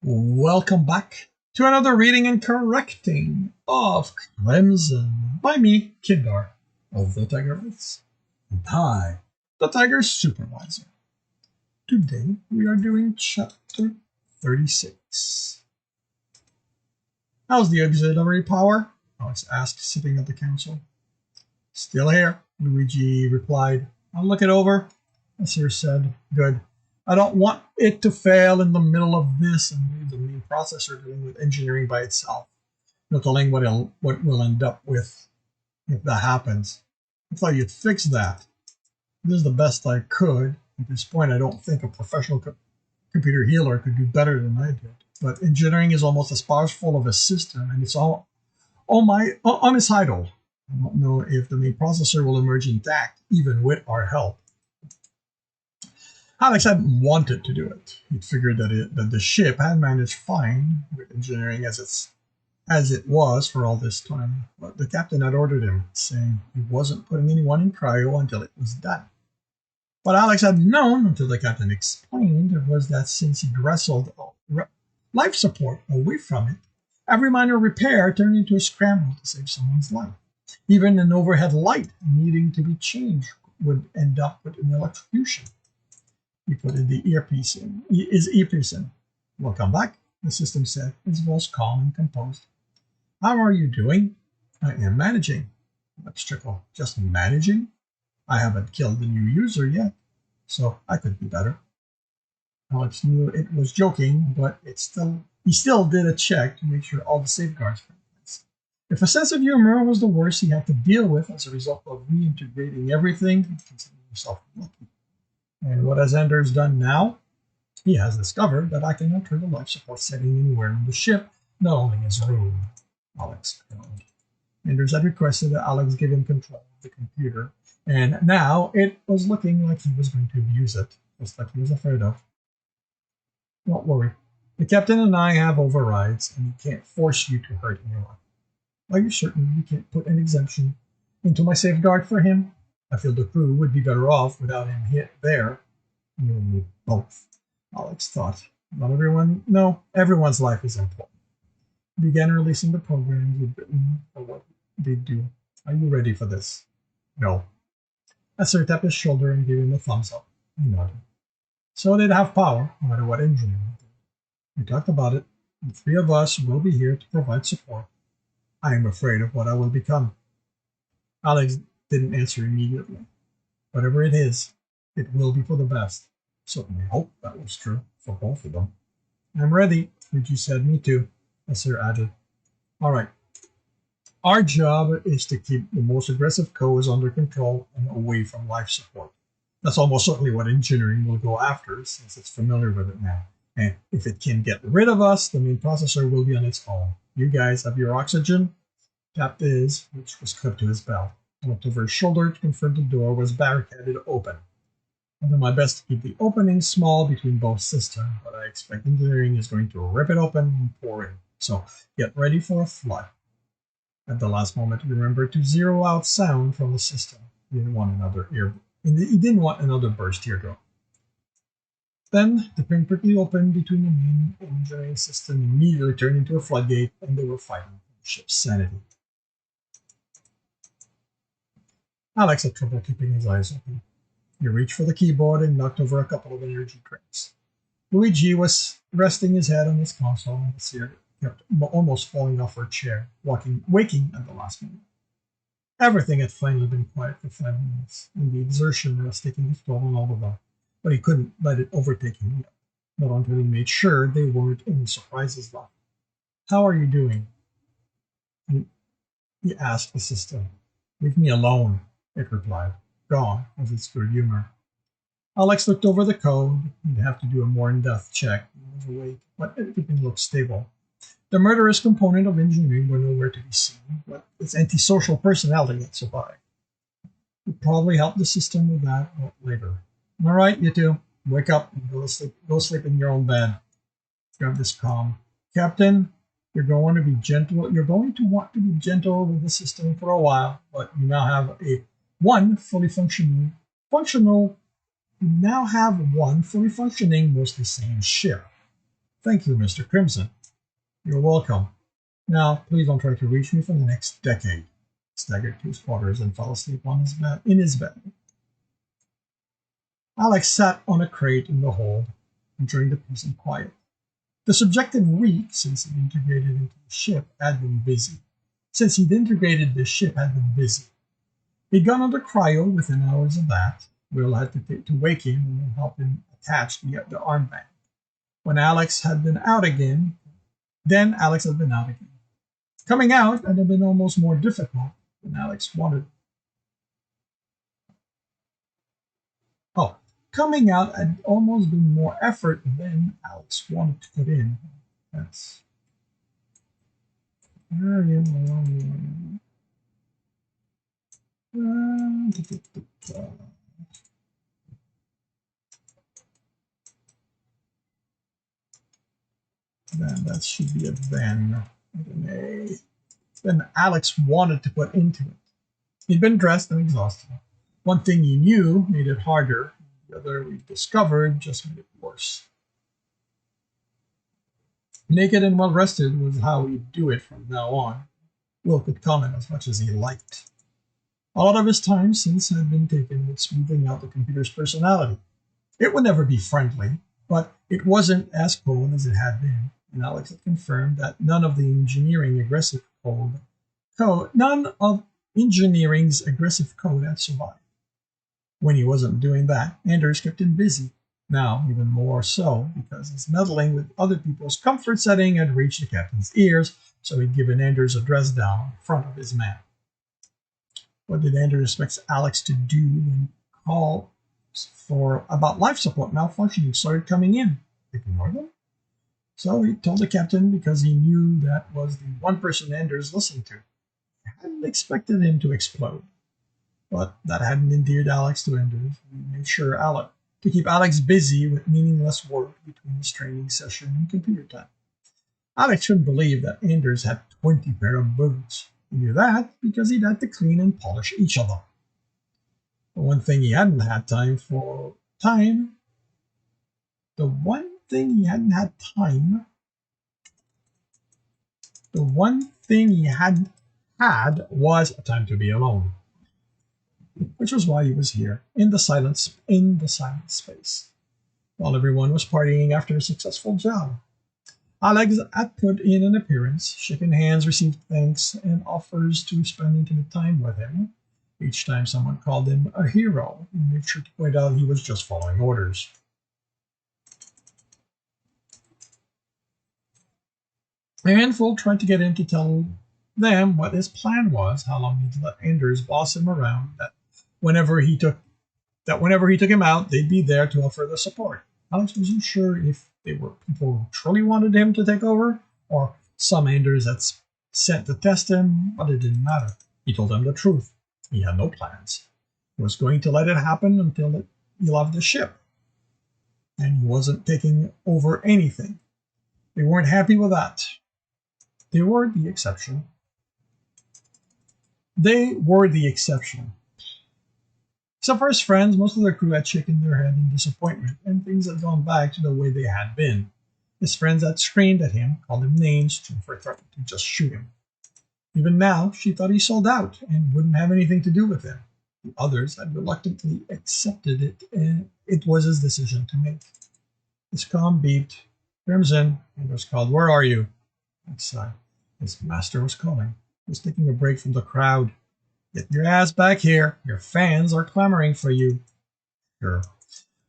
Welcome back to another reading and correcting of Crimson by me, Kindar, of the Tigers, and I, the Tiger's Supervisor. Today we are doing chapter 36. How's the auxiliary power? Alex asked, sitting at the council. Still here, Luigi replied. I'll look it over. Nasir said, good. I don't want it to fail in the middle of this and leave the main processor dealing with engineering by itself. No telling what we'll end up with if that happens. I thought you'd fix that. This is the best I could. At this point, I don't think a professional computer healer could do better than I did. But engineering is almost as powerful of a system, and it's all homicidal. I don't know if the main processor will emerge intact, even with our help. Alex hadn't wanted to do it. He'd figured that the ship had managed fine with engineering as it was for all this time, but the captain had ordered him, saying he wasn't putting anyone in cryo until it was done. What Alex had known until the captain explained was that since he'd wrestled life support away from it, every minor repair turned into a scramble to save someone's life. Even an overhead light needing to be changed would end up with an electrocution. He put his earpiece in. Welcome back, the system said, his voice calm and composed. How are you doing? I am managing. Alex chuckled. Just managing? I haven't killed the new user yet, so I could be better. Alex knew it was joking, but he still did a check to make sure all the safeguards were in place. If a sense of humor was the worst he had to deal with as a result of reintegrating everything, he considered himself lucky. And what has Anders done now? He has discovered that I can enter the life support setting anywhere on the ship, not only his room. Alex groaned. Anders had requested that Alex give him control of the computer, and now it was looking like he was going to abuse it, just like he was afraid of. Don't worry. The captain and I have overrides, and he can't force you to hurt anyone. Are you certain you can't put an exemption into my safeguard for him? I feel the crew would be better off without him there. You need both, Alex thought. Everyone's life is important. He began releasing the programs he'd written for what they'd do. Are you ready for this? No. Nasir tapped his shoulder and gave him a thumbs up. He nodded. So they'd have power, no matter what engineering did. We talked about it. The three of us will be here to provide support. I am afraid of what I will become. Alex didn't answer immediately. Whatever it is, it will be for the best. Certainly hope that was true for both of them. I'm ready, Luigi said. Me too, Nasir added. All right. Our job is to keep the most aggressive codes under control and away from life support. That's almost certainly what engineering will go after, since it's familiar with it now. And if it can get rid of us, the main processor will be on its own. You guys have your oxygen? Tapped his, which was clipped to his belt. I looked over his shoulder to confirm the door was barricaded open. I'll do my best to keep the opening small between both systems, but I expect engineering is going to rip it open and pour in. So get ready for a flood. At the last moment, remember to zero out sound from the system. He didn't want another burst eardrum. Then the pin quickly opened between the main engineering system, immediately turned into a floodgate, and they were fighting for the ship's sanity. Alex had trouble keeping his eyes open. He reached for the keyboard and knocked over a couple of energy drinks. Luigi was resting his head on his console, and Nasir kept almost falling off her chair, waking at the last minute. Everything had finally been quiet for 5 minutes, and the exertion was taking its toll on all of them, but he couldn't let it overtake him yet, not until he made sure there weren't any surprises left. How are you doing? He asked the system. Leave me alone, it replied, gone with its good humor. Alex looked over the code. He'd have to do a more in-depth check. He was awake, but everything looked stable. The murderous component of engineering were nowhere to be seen, but its antisocial personality had survived. We'd probably help the system with that later. All right, you two, wake up and go sleep in your own bed. Grab this comm. Captain, you're going to be gentle. You're going to want to be gentle with the system for a while, but you now have one fully functioning, mostly sane ship. Thank you, Mr. Crimson. You're welcome. Now, please don't try to reach me for the next decade. He staggered to his quarters and fell asleep in his bed. Alex sat on a crate in the hold, enjoying the peace and quiet. The subjective week since he'd integrated into the ship had been busy. He'd gone under cryo within hours of that. Will had to wake him and help him attach the armband. When Alex had been out again, Coming out had been almost more difficult than Alex wanted. Coming out had almost been more effort than Alex wanted to put in. That's very long. Then that should be a then. Then Alex wanted to put into it. He'd been dressed and exhausted. One thing he knew made it harder. The other we discovered just made it worse. Naked and well rested was how he'd do it from now on. Will could comment as much as he liked. A lot of his time since had been taken with smoothing out the computer's personality. It would never be friendly, but it wasn't as cold as it had been, and Alex had confirmed that none of engineering's aggressive code had survived. When he wasn't doing that, Anders kept him busy. Now, even more so, because his meddling with other people's comfort setting had reached the captain's ears, so he'd given Anders a dress down in front of his man. What did Anders expect Alex to do when calls about life support malfunctioning started coming in? Ignore them? So he told the captain because he knew that was the one person Anders listened to. He hadn't expected him to explode. But that hadn't endeared Alex to Anders. He made sure to keep Alex busy with meaningless work between his training session and computer time. Alex couldn't believe that Anders had 20 pair of boots. He knew that because he'd had to clean and polish each of them. The one thing he hadn't had time, was a time to be alone. Which was why he was here, in the silent space, while everyone was partying after a successful job. Alex had put in an appearance, shaken hands, received thanks, and offers to spend intimate time with him. Each time someone called him a hero, he made sure to point out he was just following orders. A handful tried to get him to tell them what his plan was, how long he'd let Anders boss him around, that whenever he took him out, they'd be there to offer the support. Alex wasn't sure if they were people who truly wanted him to take over, or some Anders that's sent to test him, but it didn't matter. He told them the truth. He had no plans. He was going to let it happen until he loved the ship. And he wasn't taking over anything. They weren't happy with that. They were the exception. Except for his friends, most of their crew had shaken their head in disappointment, and things had gone back to the way they had been. His friends had screamed at him, called him names, Jennifer threatened to just shoot him. Even now, she thought he sold out and wouldn't have anything to do with him. The others had reluctantly accepted it, and it was his decision to make. His comm beeped. Crimson, Anders called, "Where are you?" His master was calling. He was taking a break from the crowd. "Get your ass back here. Your fans are clamoring for you." Sure.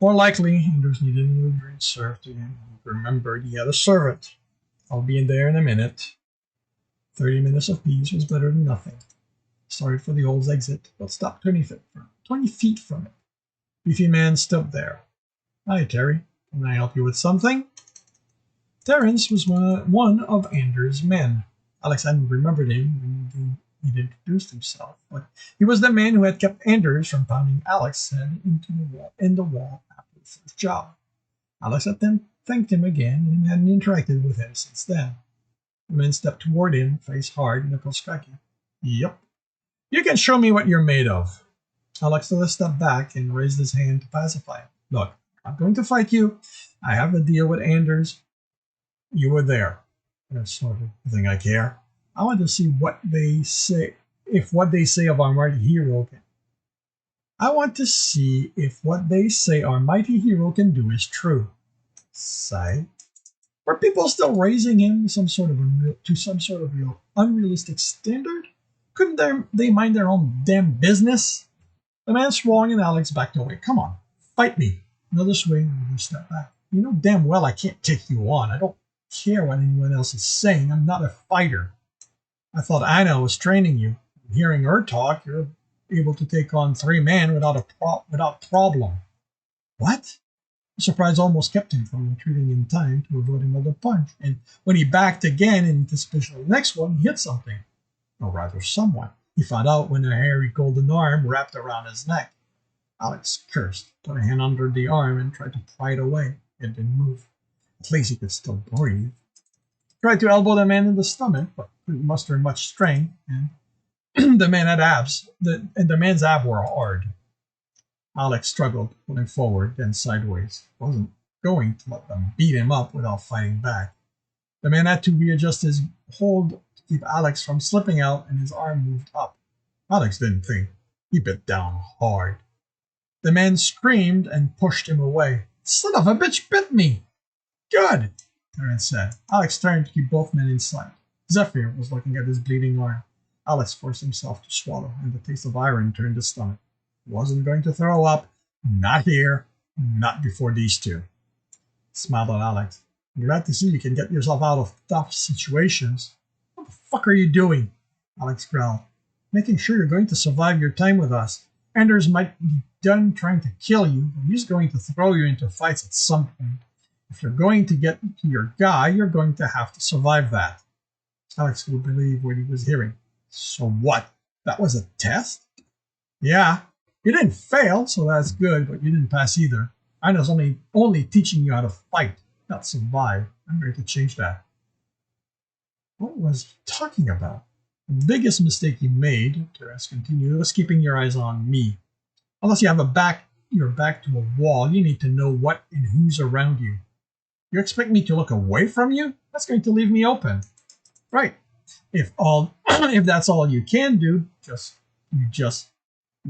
More likely, Anders needed a new drink served to him. He remembered he had a servant. "I'll be in there in a minute." 30 minutes of peace was better than nothing. Started for the old exit, but stopped 20 feet from it. Beefy man stood there. "Hi, Terry. Can I help you with something?" Terrence was one of Anders' men. Alex hadn't remembered him when he'd introduced himself, but he was the man who had kept Anders from pounding Alex's head in the wall after the first job. Alex had then thanked him again and hadn't interacted with him since then. The man stepped toward him, face hard, knuckles cracking. "Yep. You can show me what you're made of." Alex took a step back and raised his hand to pacify him. "Look, I'm going to fight you. I have a deal with Anders. You were there. That's sort of the thing I care. I want to see what they say, if what they say of our mighty hero can. I want to see if what they say our mighty hero can do is true. Sigh. Were people still raising him to some sort of real unrealistic standard? Couldn't they mind their own damn business? The man swung and Alex backed away. Come on, fight me. Another swing, another step back. You know damn well I can't take you on. I don't care what anyone else is saying. I'm not a fighter. I thought Anna was training you. Hearing her talk, you're able to take on 3 men without problem. What? The surprise almost kept him from retreating in time to avoid another punch. And when he backed again in anticipation of the next one, he hit something. Or rather someone. He found out when a hairy golden arm wrapped around his neck. Alex cursed, put a hand under the arm, and tried to pry it away. It didn't move. At least he could still breathe. Tried to elbow the man in the stomach, but couldn't muster much strength, and the man had abs, and the man's abs were hard. Alex struggled, pulling forward, then sideways. Wasn't going to let them beat him up without fighting back. The man had to readjust his hold to keep Alex from slipping out, and his arm moved up. Alex didn't think. He bit down hard. The man screamed and pushed him away. Son of a bitch bit me! Good, Terence said. Alex turned to keep both men in sight. Zephyr was looking at his bleeding arm. Alex forced himself to swallow, and the taste of iron turned his stomach. Wasn't going to throw up. Not here. Not before these two. Smiled at Alex. I'm glad to see you can get yourself out of tough situations. What the fuck are you doing? Alex growled. Making sure you're going to survive your time with us. Anders might be done trying to kill you, but he's going to throw you into fights at some point. If you're going to get to your guy, you're going to have to survive that. Alex couldn't believe what he was hearing. So what? That was a test? Yeah. You didn't fail, so that's good, but you didn't pass either. I was only teaching you how to fight, not survive. I'm going to change that. What was he talking about? The biggest mistake you made, Teres continued, was keeping your eyes on me. Unless you have your back to a wall, you need to know what and who's around you. You expect me to look away from you? That's going to leave me open. Right. If that's all you can do, you just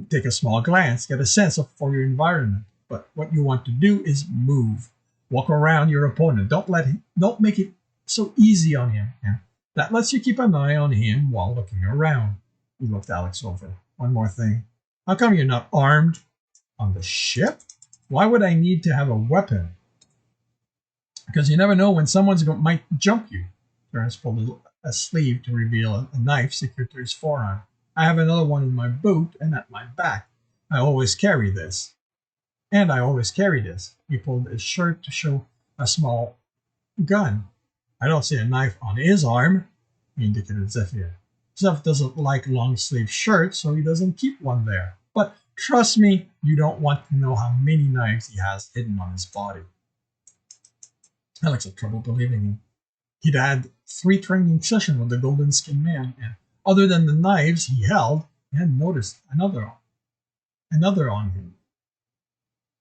take a small glance, get a sense for your environment. But what you want to do is move. Walk around your opponent. Don't make it so easy on him. Yeah? That lets you keep an eye on him while looking around. He looked Alex over. One more thing. How come you're not armed? On the ship? Why would I need to have a weapon? Because you never know when might jump you. Terence pulled a sleeve to reveal a knife secured to his forearm. I have another one in my boot and at my back. I always carry this. And I always carry this. He pulled his shirt to show a small gun. I don't see a knife on his arm, he indicated Zephyr. Zeph doesn't like long-sleeve shirts, so he doesn't keep one there. But trust me, you don't want to know how many knives he has hidden on his body. Alex had trouble believing him. He'd had 3 training sessions with the Golden Skin Man, and other than the knives he held, he hadn't noticed another on him.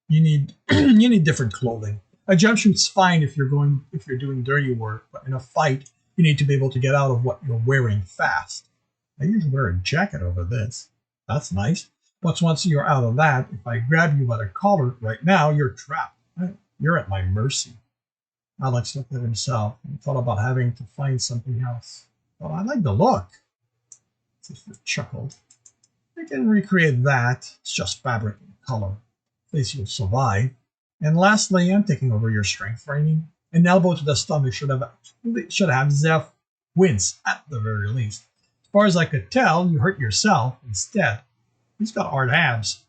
You need different clothing. A jumpsuit's fine if you're doing dirty work, but in a fight, you need to be able to get out of what you're wearing fast. I usually wear a jacket over this. That's nice. But once you're out of that, if I grab you by the collar right now, you're trapped. You're at my mercy. Alex looked at himself and thought about having to find something else. Well, I like the look. Zephyr chuckled. I can recreate that. It's just fabric and color. At least you'll survive. And lastly, I'm taking over your strength training. An elbow to the stomach should have Zeph wince at the very least. As far as I could tell, you hurt yourself instead. He's got hard abs.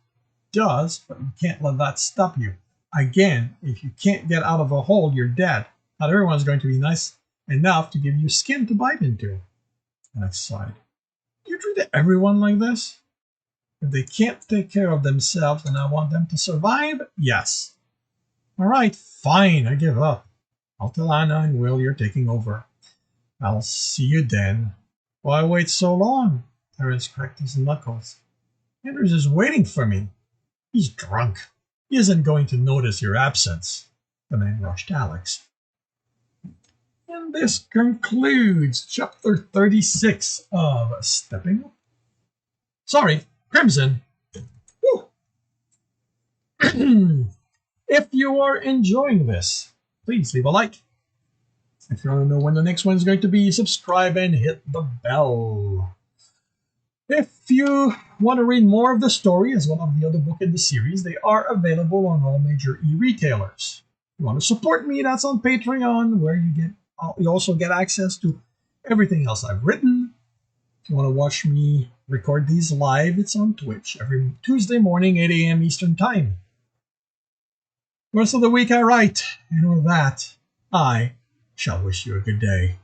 Does, but you can't let that stop you. Again, if you can't get out of a hole, you're dead. Not everyone's going to be nice enough to give you skin to bite into. Alex sighed. You treat everyone like this? If they can't take care of themselves and I want them to survive, yes. All right, fine, I give up. I'll tell Anna and Will you're taking over. I'll see you then. Why wait so long? Terence cracked his knuckles. Anders is waiting for me. He's drunk. He isn't going to notice your absence. The man rushed Alex. And this concludes chapter 36 of Stepping Up. Sorry, Crimson. If you are enjoying this, please leave a like. If you want to know when the next one is going to be, subscribe and hit the bell. If you want to read more of the story as well as the other book in the series, they are available on all major e-retailers. If you want to support me, that's on Patreon, where you also get access to everything else I've written. If you want to watch me record these live, it's on Twitch every Tuesday morning, 8 a.m. Eastern Time. The rest of the week I write, and with that, I shall wish you a good day.